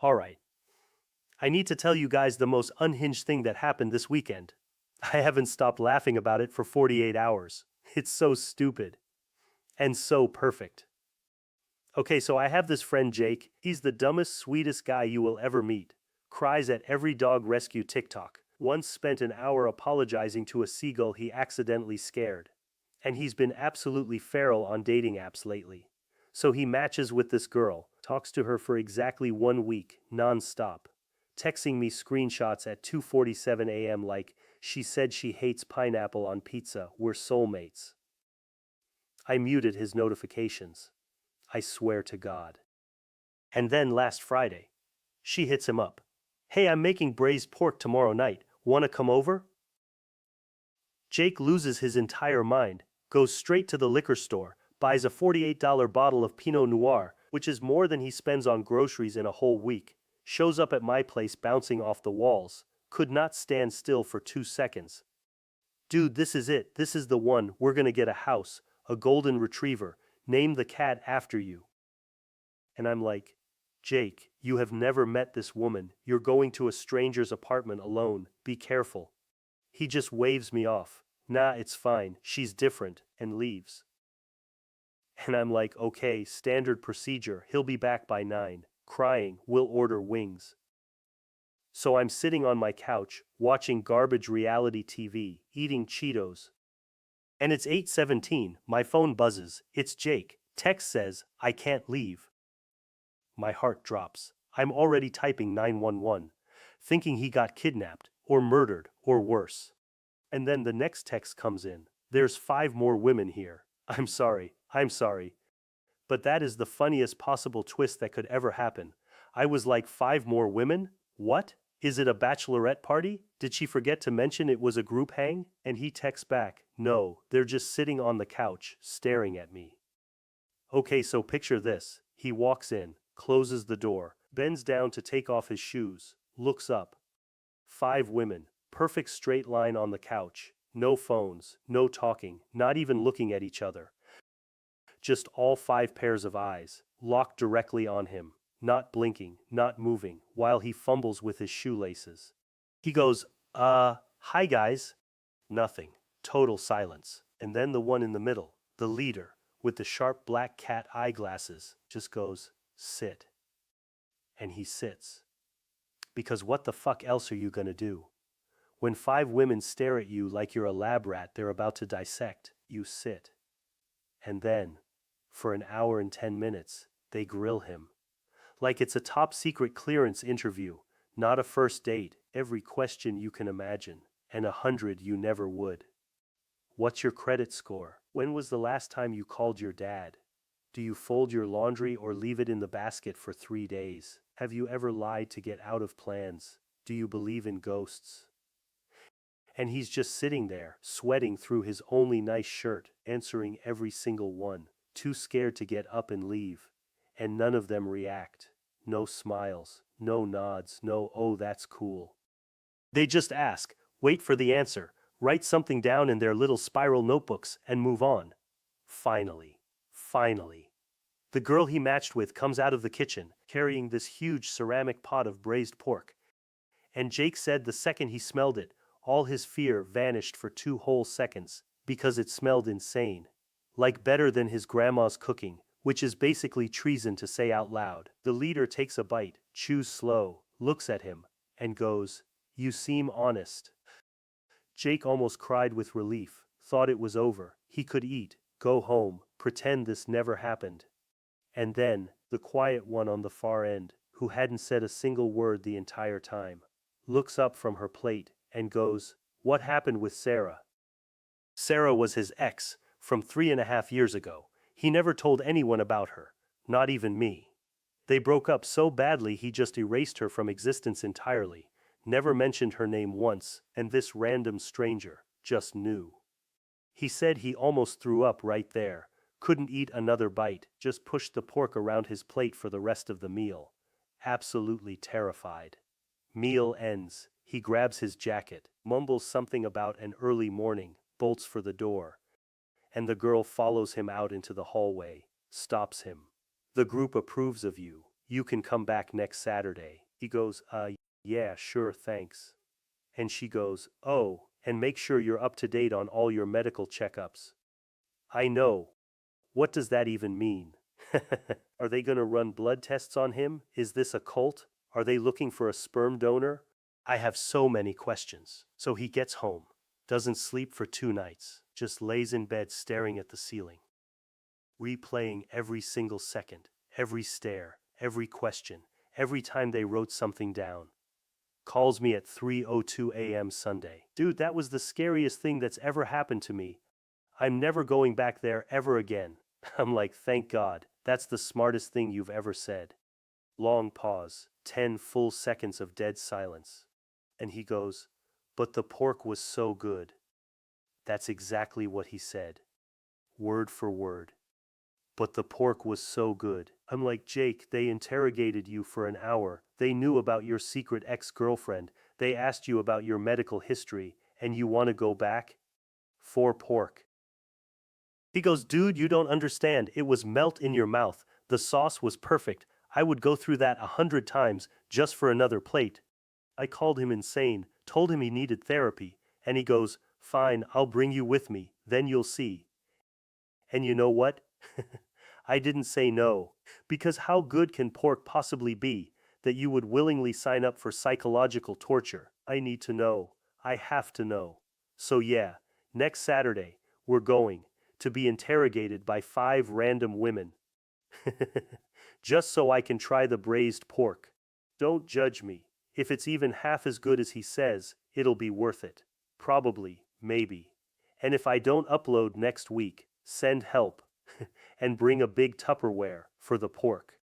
Alright, I need to tell you guys the most unhinged thing that happened this weekend. I haven't stopped laughing about it for 48 hours. It's so stupid. And so perfect. Okay, so I have this friend Jake. He's the dumbest, sweetest guy you will ever meet. Cries at every dog rescue TikTok. Once spent an hour apologizing to a seagull he accidentally scared. And he's been absolutely feral on dating apps lately. So he matches with this girl, talks to her for exactly 1 week, non-stop. Texting me screenshots at 2:47 a.m. like, she said she hates pineapple on pizza, we're soulmates. I muted his notifications. I swear to God. And then last Friday, she hits him up. Hey, I'm making braised pork tomorrow night. Wanna come over? Jake loses his entire mind, goes straight to the liquor store, buys a $48 bottle of Pinot Noir, which is more than he spends on groceries in a whole week, shows up at my place bouncing off the walls, could not stand still for 2 seconds. Dude, this is it. This is the one. We're gonna get a house, a golden retriever, name the cat after you. And I'm like, Jake, you have never met this woman. You're going to a stranger's apartment alone. Be careful. He just waves me off. Nah, it's fine. She's different, and leaves. And I'm like, okay, standard procedure. He'll be back by 9. Crying, we'll order wings. So I'm sitting on my couch, watching garbage reality TV, eating Cheetos. And it's 8:17, my phone buzzes, it's Jake. Text says, I can't leave. My heart drops. I'm already typing 911, thinking he got kidnapped, or murdered, or worse. And then the next text comes in. There's 5 more women here. I'm sorry. But that is the funniest possible twist that could ever happen. I was like, 5 more women? What? Is it a bachelorette party? Did she forget to mention it was a group hang? And he texts back, no, they're just sitting on the couch, staring at me. Okay, so picture this. He walks in, closes the door, bends down to take off his shoes, looks up. 5 women, perfect straight line on the couch, no phones, no talking, not even looking at each other. Just all 5 pairs of eyes, locked directly on him, not blinking, not moving, while he fumbles with his shoelaces. He goes, hi guys. Nothing. Total silence. And then the one in the middle, the leader, with the sharp black cat eyeglasses, just goes, sit. And he sits. Because what the fuck else are you gonna do? When 5 women stare at you like you're a lab rat they're about to dissect, you sit. And then, for an hour and 10 minutes, they grill him. Like it's a top secret clearance interview, not a first date, every question you can imagine, and 100 you never would. What's your credit score? When was the last time you called your dad? Do you fold your laundry or leave it in the basket for 3 days? Have you ever lied to get out of plans? Do you believe in ghosts? And he's just sitting there, sweating through his only nice shirt, answering every single one, too scared to get up and leave. And none of them react. No smiles, no nods, no oh that's cool. They just ask, wait for the answer, write something down in their little spiral notebooks, and move on. Finally. The girl he matched with comes out of the kitchen, carrying this huge ceramic pot of braised pork. And Jake said the second he smelled it, all his fear vanished for 2 whole seconds, because it smelled insane. Like better than his grandma's cooking, which is basically treason to say out loud. The leader takes a bite, chews slow, looks at him, and goes, you seem honest. Jake almost cried with relief, thought it was over, he could eat, go home, pretend this never happened. And then, the quiet one on the far end, who hadn't said a single word the entire time, looks up from her plate and goes, what happened with Sarah? Sarah was his ex, from 3.5 years ago. He never told anyone about her, not even me. They broke up so badly he just erased her from existence entirely, never mentioned her name once, and this random stranger just knew. He said he almost threw up right there, couldn't eat another bite, just pushed the pork around his plate for the rest of the meal. Absolutely terrified. Meal ends, he grabs his jacket, mumbles something about an early morning, bolts for the door. And the girl follows him out into the hallway, stops him. The group approves of you. You can come back next Saturday. He goes, yeah, sure, thanks. And she goes, oh, and make sure you're up to date on all your medical checkups. I know. What does that even mean? Are they gonna run blood tests on him? Is this a cult? Are they looking for a sperm donor? I have so many questions. So he gets home, doesn't sleep for 2 nights, just lays in bed staring at the ceiling, replaying every single second, every stare, every question, every time they wrote something down. Calls me at 3:02 a.m. Sunday. Dude, that was the scariest thing that's ever happened to me. I'm never going back there ever again. I'm like, thank God, that's the smartest thing you've ever said. Long pause, 10 full seconds of dead silence. And he goes, but the pork was so good. That's exactly what he said. Word for word. But the pork was so good. I'm like, Jake, they interrogated you for an hour. They knew about your secret ex-girlfriend. They asked you about your medical history, and you want to go back? For pork. He goes, dude, you don't understand. It was melt in your mouth. The sauce was perfect. I would go through that 100 times just for another plate. I called him insane, told him he needed therapy, and he goes, fine, I'll bring you with me, then you'll see. And you know what? I didn't say no, because how good can pork possibly be that you would willingly sign up for psychological torture? I need to know. I have to know. So yeah, next Saturday, we're going to be interrogated by 5 random women. Just so I can try the braised pork. Don't judge me. If it's even half as good as he says, it'll be worth it. Probably, maybe. And if I don't upload next week, send help. And bring a big Tupperware for the pork.